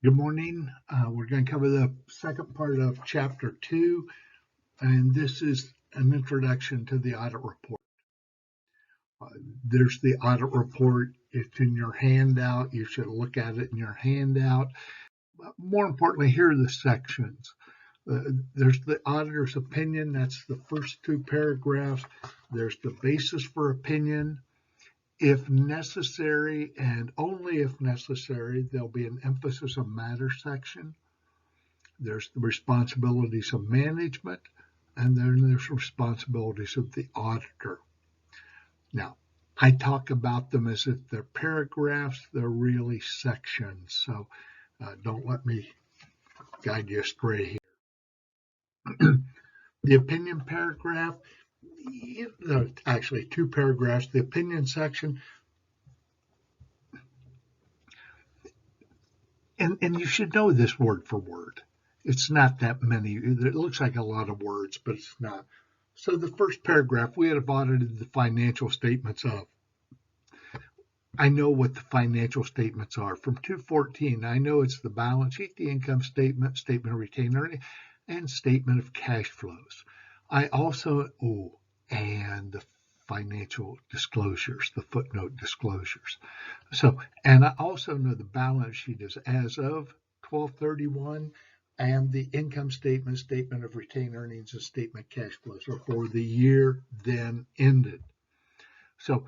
Good morning. We're going to cover the second part of Chapter 2, and this is an introduction to the audit report. There's the audit report. It's in your handout. You should look at it in your handout. But more importantly, here are the sections. There's the auditor's opinion. That's the first two paragraphs. There's the basis for opinion. If necessary, and only if necessary, there'll be an emphasis of matter section. There's the responsibilities of management, and then there's responsibilities of the auditor. Now, I talk about them as if they're paragraphs. They're really sections, so don't let me guide you astray here. The opinion paragraph, actually two paragraphs. The opinion section, and you should know this word for word. It's not that many. It looks like a lot of words, but it's not. So the first paragraph, we have audited the financial statements of. I know what the financial statements are. From 214, I know it's the balance sheet, the income statement, statement of retained earnings, and statement of cash flows. I also, and the financial disclosures, the footnote disclosures. So, and I also know the balance sheet is as of 12/31, and the income statement, statement of retained earnings, and statement of cash flows are for the year then ended. So,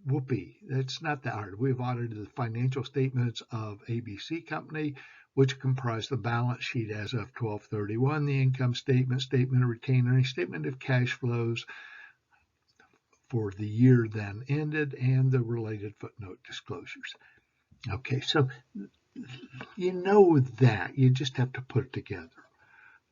whoopee, that's not that hard. We've audited the financial statements of ABC Company, which comprise the balance sheet as of 12/31, the income statement, statement of retained earnings, statement of cash flows for the year then ended, and the related footnote disclosures. Okay, so you know that. You just have to put it together.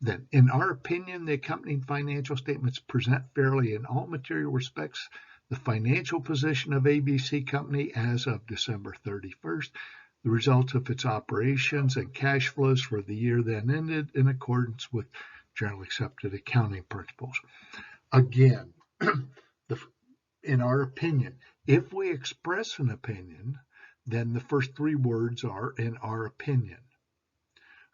Then, in our opinion, the accompanying financial statements present fairly in all material respects the financial position of ABC Company as of December 31st, the results of its operations and cash flows for the year then ended in accordance with generally accepted accounting principles. Again, in our opinion, if we express an opinion, then the first three words are in our opinion.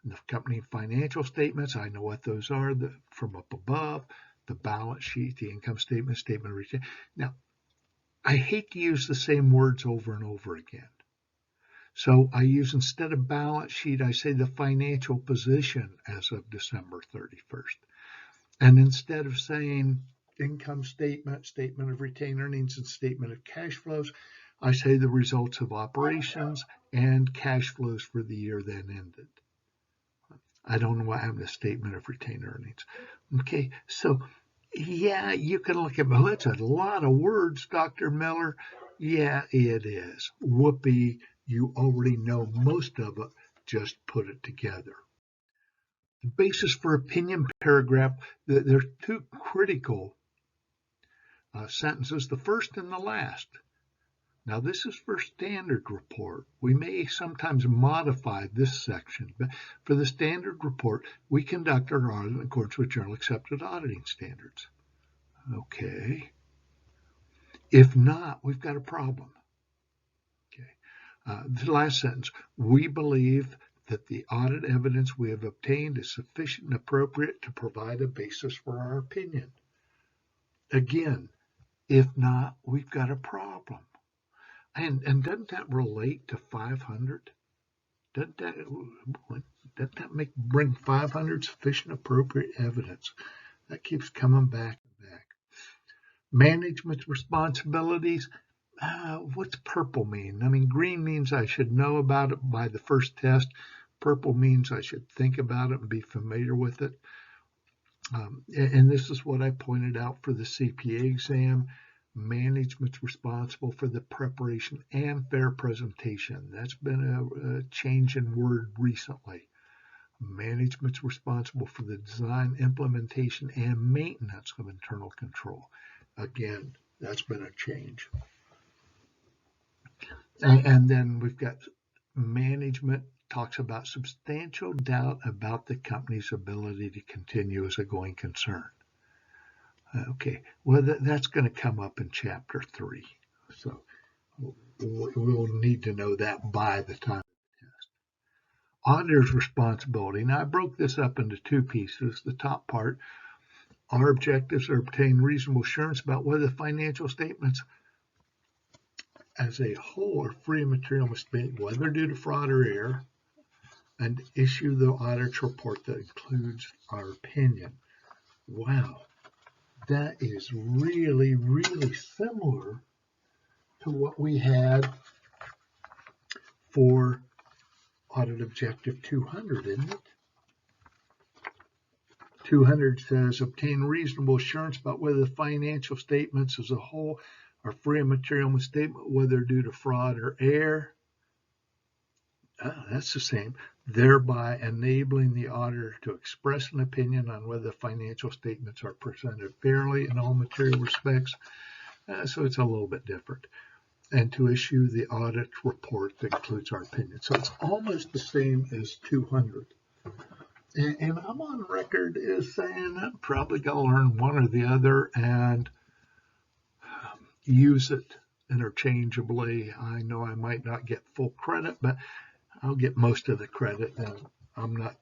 The accompanying financial statements, I know what those are from up above, the balance sheet, the income statement, statement of retained. Now, I hate to use the same words over and over again. So I use, instead of balance sheet, I say the financial position as of December 31st. And instead of saying income statement, statement of retained earnings, and statement of cash flows, I say the results of operations and cash flows for the year then ended. I don't know what happened to statement of retained earnings. Okay, so yeah, you can look at, well, that's a lot of words, Dr. Miller. Yeah, it is. Whoopee, you already know most of it. Just put it together. The basis for opinion paragraph, there's two critical sentences, the first and the last. Now, this is for standard report. We may sometimes modify this section, but for the standard report, we conduct our audit in accordance with generally accepted auditing standards. Okay. If not, we've got a problem. Okay. The last sentence, we believe that the audit evidence we have obtained is sufficient and appropriate to provide a basis for our opinion. Again, if not, we've got a problem. And doesn't that relate to 500? Doesn't that bring 500 sufficient appropriate evidence? That keeps coming back and back. Management's responsibilities. What's purple mean? I mean, green means I should know about it by the first test. Purple means I should think about it and be familiar with it. And this is what I pointed out for the CPA exam. Management's responsible for the preparation and fair presentation. That's been a change in word recently. Management's responsible for the design, implementation, and maintenance of internal control. Again, that's been a change. And then we've got management talks about substantial doubt about the company's ability to continue as a going concern. Okay, well, that's going to come up in Chapter 3. So we'll need to know that by the time of the test. Auditor's responsibility. Now, I broke this up into two pieces. The top part, our objectives are to obtain reasonable assurance about whether the financial statements as a whole are free of material mistake, whether due to fraud or error, and issue the auditor's report that includes our opinion. Wow, that is really, really similar to what we had for Audit Objective 200, isn't it? 200 says, obtain reasonable assurance about whether the financial statements as a whole are free of material misstatement, whether due to fraud or error. That's the same. Thereby enabling the auditor to express an opinion on whether the financial statements are presented fairly in all material respects. So it's a little bit different. And to issue the audit report that includes our opinion. So it's almost the same as 200. And I'm on record as saying I'm probably going to learn one or the other and use it interchangeably. I know I might not get full credit, but I'll get most of the credit, and I'm not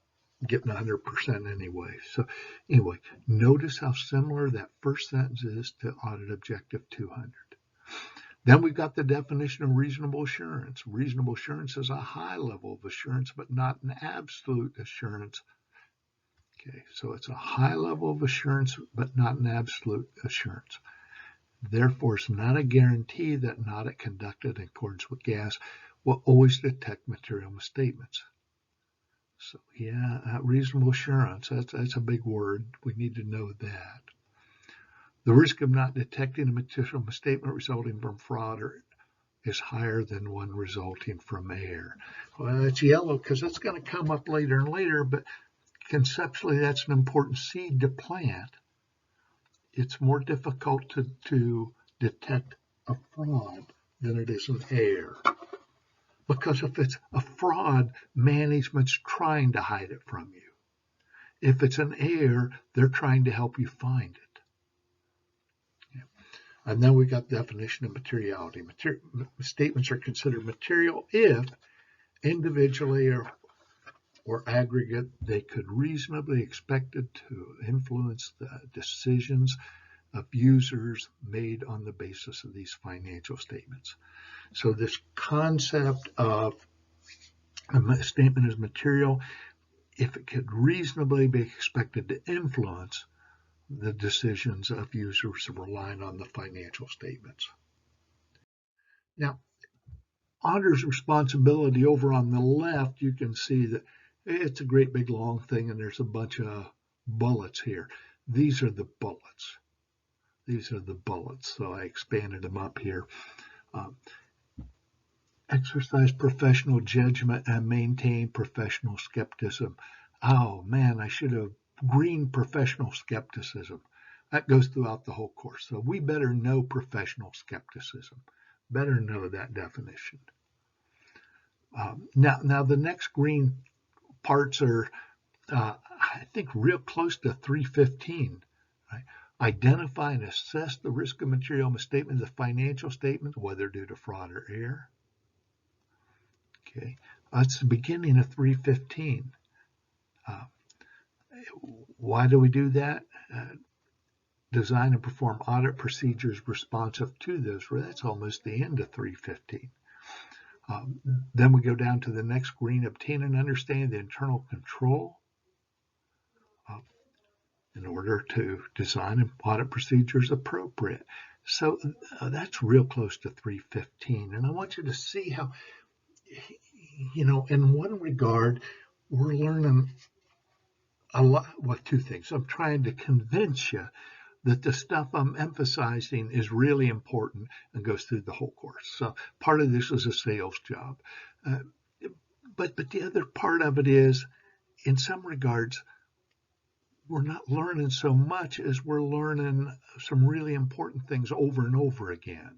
getting 100% anyway. So anyway, notice how similar that first sentence is to Audit Objective 200. Then we've got the definition of reasonable assurance. Reasonable assurance is a high level of assurance, but not an absolute assurance. Okay, so it's a high level of assurance, but not an absolute assurance. Therefore, it's not a guarantee that an audit conducted in accordance with GAS will always detect material misstatements. So yeah, reasonable assurance, that's a big word. We need to know that. The risk of not detecting a material misstatement resulting from fraud is higher than one resulting from error. Well, it's yellow because that's going to come up later and later, but conceptually that's an important seed to plant. It's more difficult to detect a fraud than it is an error. Because if it's a fraud, management's trying to hide it from you. If it's an error, they're trying to help you find it. Yeah. And then we got the definition of materiality. Statements are considered material if individually or aggregate, they could reasonably expected to influence the decisions of users made on the basis of these financial statements. So this concept of a statement is material if it could reasonably be expected to influence the decisions of users relying on the financial statements. Now, auditor's responsibility over on the left, you can see that it's a great big long thing and there's a bunch of bullets here. These are the bullets. These are the bullets. So I expanded them up here. Exercise professional judgment and maintain professional skepticism. Oh man, I should have green professional skepticism. That goes throughout the whole course. So we better know professional skepticism. Better know that definition. Now the next green parts are, I think, real close to 315. Right? Identify and assess the risk of material misstatement of the financial statement, whether due to fraud or error. Okay, that's the beginning of 315. Why do we do that? Design and perform audit procedures responsive to those. Well, that's almost the end of 315. Then we go down to the next green, obtain and understand the internal control in order to design and audit procedures appropriate. So that's real close to 315. And I want you to see how, in one regard, we're learning a lot. Well, two things. I'm trying to convince you that the stuff I'm emphasizing is really important and goes through the whole course. So part of this is a sales job. But the other part of it is, in some regards, we're not learning so much as we're learning some really important things over and over again.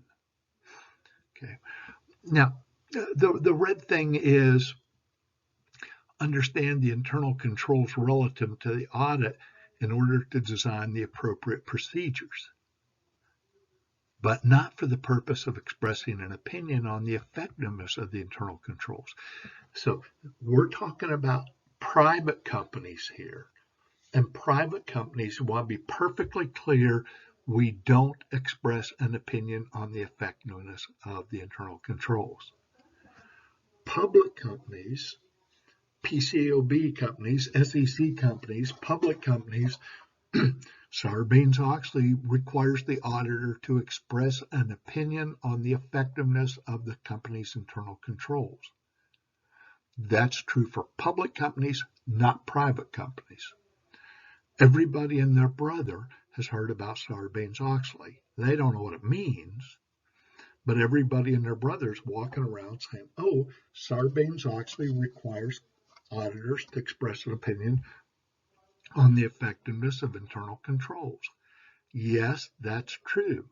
Okay. Now, the red thing is understand the internal controls relative to the audit in order to design the appropriate procedures. but not for the purpose of expressing an opinion on the effectiveness of the internal controls. So we're talking about private companies here. And private companies, want to be perfectly clear, we don't express an opinion on the effectiveness of the internal controls. Public companies, PCAOB companies, SEC companies, public companies, Sarbanes-Oxley requires the auditor to express an opinion on the effectiveness of the company's internal controls. That's true for public companies, not private companies. Everybody and their brother has heard about Sarbanes-Oxley. They don't know what it means, but everybody and their brother is walking around saying, oh, Sarbanes-Oxley requires auditors to express an opinion on the effectiveness of internal controls. Yes, that's true,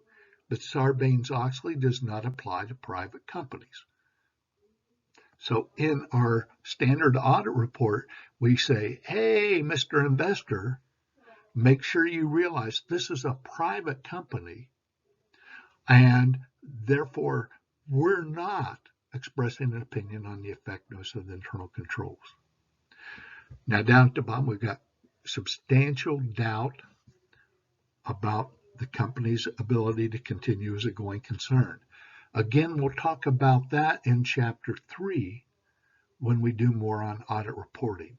but Sarbanes-Oxley does not apply to private companies. So in our standard audit report, we say, hey, Mr. Investor, make sure you realize this is a private company, and therefore we're not expressing an opinion on the effectiveness of the internal controls. Now down at the bottom, we've got substantial doubt about the company's ability to continue as a going concern. Again, we'll talk about that in Chapter 3 when we do more on audit reporting.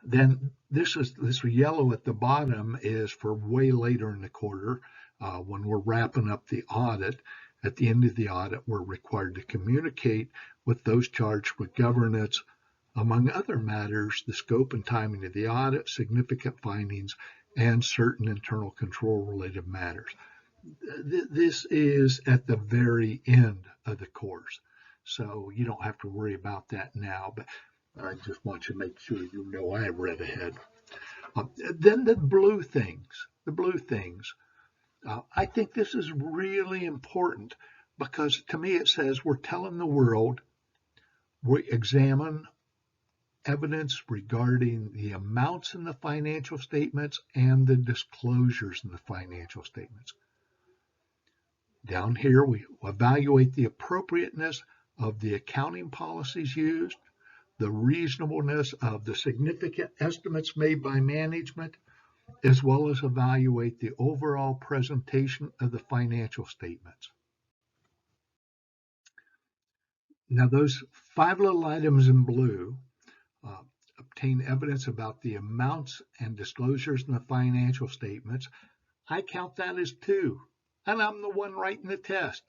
Then this yellow at the bottom is for way later in the quarter when we're wrapping up the audit. At the end of the audit, we're required to communicate with those charged with governance, among other matters, the scope and timing of the audit, significant findings, and certain internal control related matters. This is at the very end of the course, so you don't have to worry about that now, but I just want you to make sure you know I read ahead. Then the blue things. I think this is really important because to me it says we're telling the world we examine evidence regarding the amounts in the financial statements and the disclosures in the financial statements. Down here, we evaluate the appropriateness of the accounting policies used, the reasonableness of the significant estimates made by management, as well as evaluate the overall presentation of the financial statements. Now, those 5 little items in blue obtain evidence about the amounts and disclosures in the financial statements. I count that as 2, and I'm the one writing the test.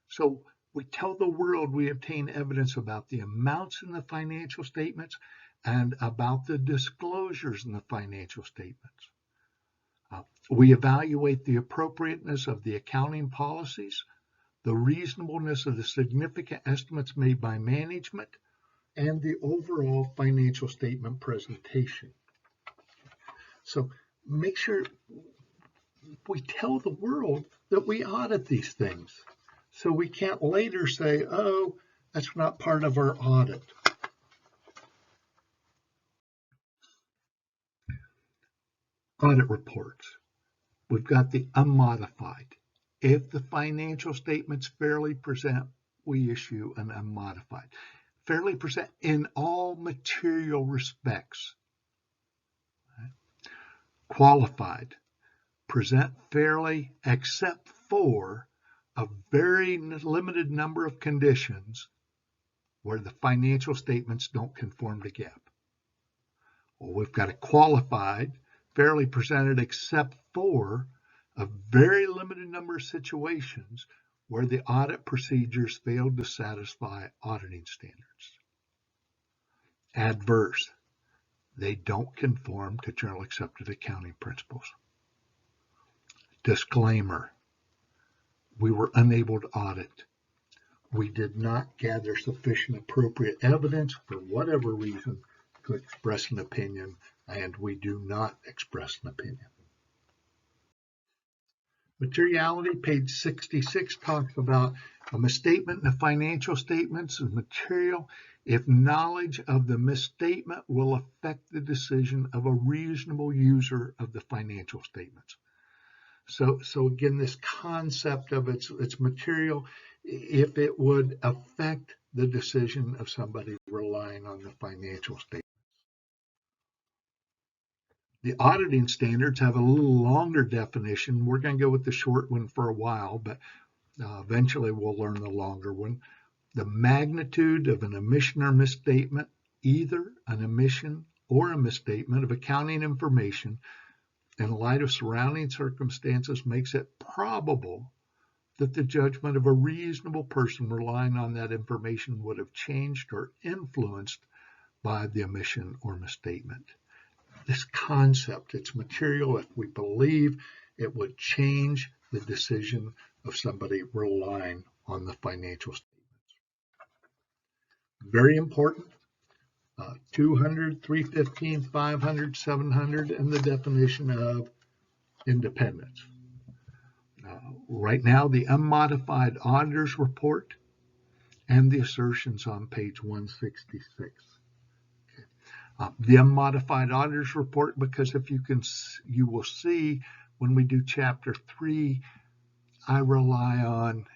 So we tell the world we obtain evidence about the amounts in the financial statements and about the disclosures in the financial statements. We evaluate the appropriateness of the accounting policies, the reasonableness of the significant estimates made by management, and the overall financial statement presentation. So make sure we tell the world that we audit these things, so we can't later say, oh, that's not part of our audit. Audit reports. We've got the unmodified. If the financial statements fairly present, we issue an unmodified. Fairly present in all material respects. Qualified. Present fairly except for a very limited number of conditions where the financial statements don't conform to GAAP. Well, we've got a qualified, fairly presented except for a very limited number of situations where the audit procedures failed to satisfy auditing standards. Adverse. They don't conform to generally accepted accounting principles. Disclaimer. We were unable to audit. We did not gather sufficient appropriate evidence for whatever reason to express an opinion, and we do not express an opinion. Materiality, page 66, talks about a misstatement in the financial statements is material if knowledge of the misstatement will affect the decision of a reasonable user of the financial statements. So again, this concept of it's material if it would affect the decision of somebody relying on the financial statement. The auditing standards have a little longer definition. We're going to go with the short one for a while, but eventually we'll learn the longer one. The magnitude of an omission or misstatement, either an omission or a misstatement of accounting information in light of surrounding circumstances, makes it probable that the judgment of a reasonable person relying on that information would have changed or influenced by the omission or misstatement. This concept, it's material if we believe it would change the decision of somebody relying on the financial statements. Very important. 200, 315, 500, 700, and the definition of independence. Right now, the unmodified auditor's report and the assertions on page 166. The unmodified auditor's report, because if you will see when we do chapter 3, I rely on,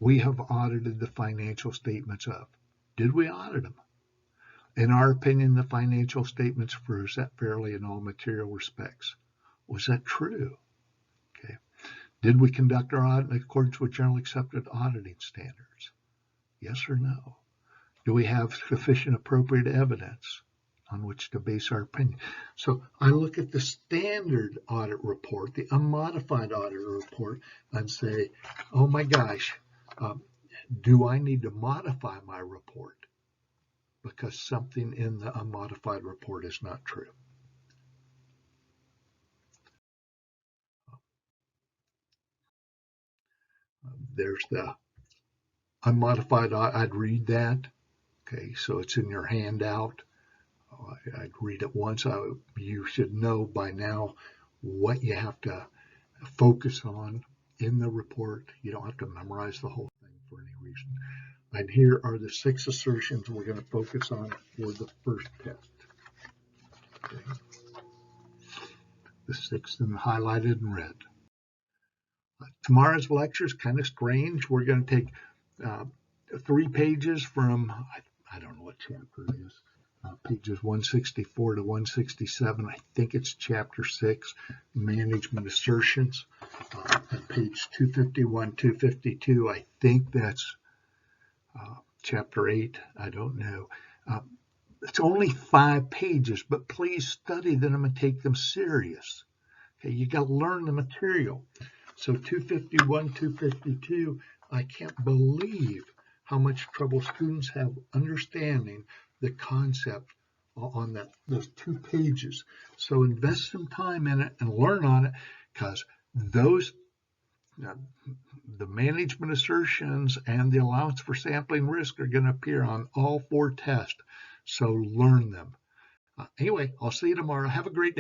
we have audited the financial statements of. Did we audit them? In our opinion, the financial statements present fairly in all material respects. Was that true? Okay. Did we conduct our audit in accordance with generally accepted auditing standards? Yes or no? Do we have sufficient appropriate evidence on which to base our opinion? So I look at the standard audit report, the unmodified audit report, and say, oh my gosh, do I need to modify my report because something in the unmodified report is not true? There's the unmodified, I'd read that. Okay, so it's in your handout. I'd read it once. You should know by now what you have to focus on in the report. You don't have to memorize the whole thing for any reason. And here are the 6 assertions we're going to focus on for the first test. Okay. The 6 in highlighted in red. Tomorrow's lecture is kind of strange. We're going to take 3 pages from, I don't know what chapter it is, pages 164 to 167. I think it's chapter 6, management assertions. And page 251, 252, I think that's chapter 8. I don't know. It's only 5 pages, but please study them and take them serious. Okay, you got to learn the material. So 251, 252, I can't believe how much trouble students have understanding the concept on those 2 pages. So invest some time in it and learn on it, because those, the management assertions and the allowance for sampling risk are going to appear on all 4 tests. So learn them. Anyway, I'll see you tomorrow. Have a great day.